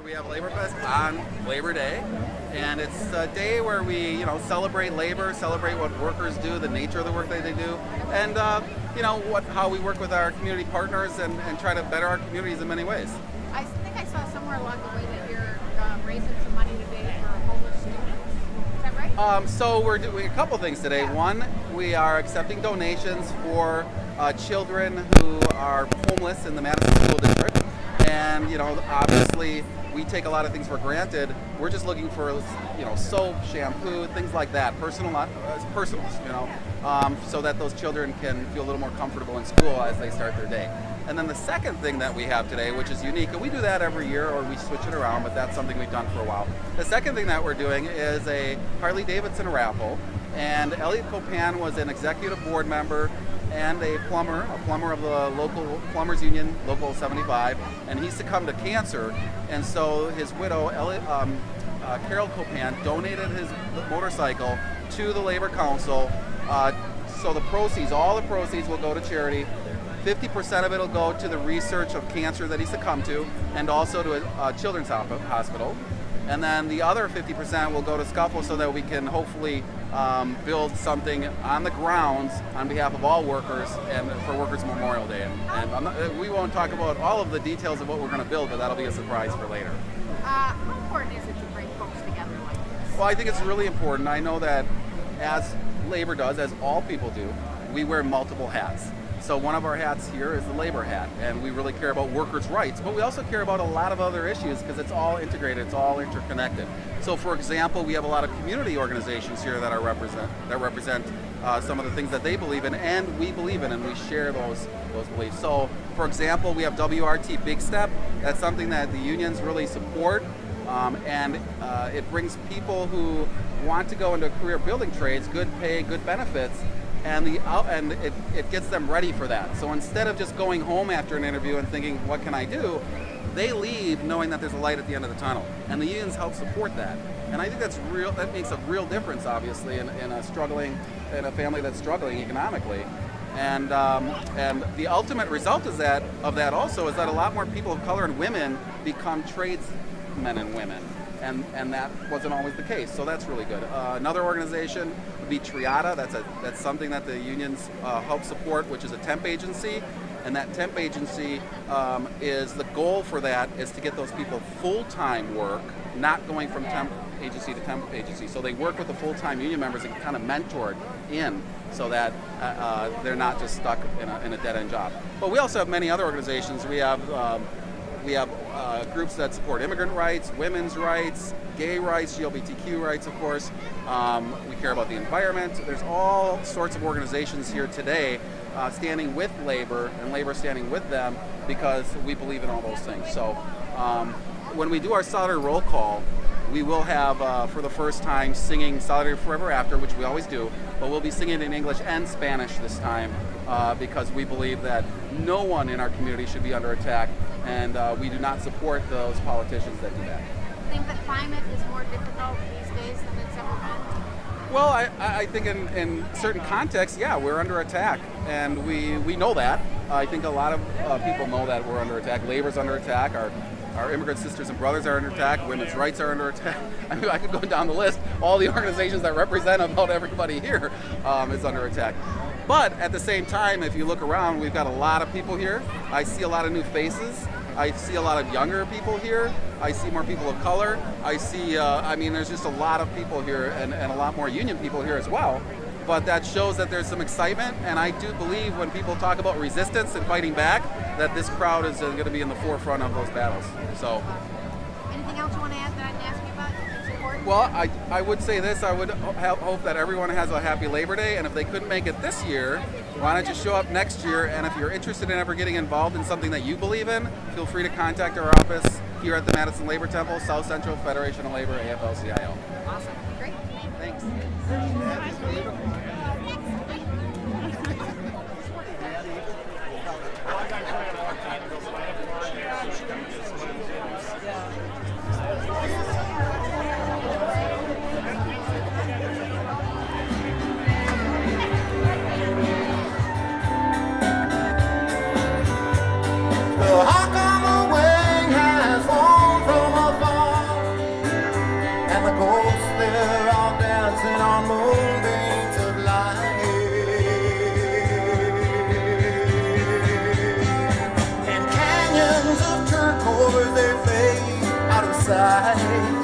we have Laborfest on Labor Day, and it's a day where we, celebrate labor, celebrate what workers do, the nature of the work that they do, and how we work with our community partners and try to better our communities in many ways. I think I saw somewhere along the way that you're raising some money today for homeless students. Is that right? So we're doing a couple things today. Yeah. One, we are accepting donations for children who are homeless in the Madison School District. And, obviously we take a lot of things for granted. We're just looking for, soap, shampoo, things like that, personals, so that those children can feel a little more comfortable in school as they start their day. And then the second thing that we have today, which is unique, and we do that every year or we switch it around, but that's something we've done for a while. The second thing that we're doing is a Harley-Davidson raffle. And Elliot Copan was an executive board member and a plumber of the local plumbers union, Local 75, and he succumbed to cancer. And so his widow, Carol Copan, donated his motorcycle to the Labor Council. So all the proceeds will go to charity. 50% of it will go to the research of cancer that he succumbed to, and also to a children's hospital. And then the other 50% will go to Scuffle so that we can hopefully build something on the grounds on behalf of all workers and for Workers' Memorial Day. And we won't talk about all of the details of what we're going to build, but that'll be a surprise for later. How important is it to bring folks together like this? Well, I think it's really important. I know that as labor does, as all people do, we wear multiple hats. So one of our hats here is the labor hat, and we really care about workers' rights, but we also care about a lot of other issues because it's all integrated, it's all interconnected. So for example, we have a lot of community organizations here that represent some of the things that they believe in and we believe in, and we share those beliefs. So for example, we have WRT Big Step. That's something that the unions really support, and it brings people who want to go into career building trades, good pay, good benefits, and it gets them ready for that. So instead of just going home after an interview and thinking, what can I do? They leave knowing that there's a light at the end of the tunnel, and the unions help support that. And I think that makes a real difference, obviously, in a family that's struggling economically. And the ultimate result of that also is that a lot more people of color and women become tradesmen and women. And that wasn't always the case, so that's really good. Another organization would be Triada. That's something that the unions help support, which is a temp agency. And that temp agency is the goal for that is to get those people full-time work, not going from temp agency to temp agency. So they work with the full-time union members and kind of mentored in so that they're not just stuck in a dead-end job. But we also have many other organizations. We have groups that support immigrant rights, women's rights, gay rights, LGBTQ rights, of course. We care about the environment. There's all sorts of organizations here today standing with labor, and labor standing with them because we believe in all those things. So when we do our Solidarity roll call, we will have, for the first time, singing Solidarity Forever After, which we always do, but we'll be singing in English and Spanish this time because we believe that no one in our community should be under attack, and we do not support those politicians that do that. I think the climate is more difficult these days than it's ever been. Well, I think in certain contexts, yeah, we're under attack, and we know that. I think a lot of people know that we're under attack. Labor's under attack. Our immigrant sisters and brothers are under attack. Women's rights are under attack. I mean, I could go down the list. All the organizations that represent about everybody here is under attack. But at the same time, if you look around, we've got a lot of people here. I see a lot of new faces. I see a lot of younger people here. I see more people of color. I see, there's just a lot of people here and a lot more union people here as well. But that shows that there's some excitement, and I do believe when people talk about resistance and fighting back, that this crowd is going to be in the forefront of those battles. So, anything else you want to add that I didn't ask you about? It's important. Well, I would say this. I would hope that everyone has a happy Labor Day, and if they couldn't make it this year, why don't you show up next year? And if you're interested in ever getting involved in something that you believe in, feel free to contact our office here at the Madison Labor Temple, South Central Federation of Labor, AFL-CIO. Awesome. Great. Thanks. The hawk on the wing has flown from a side.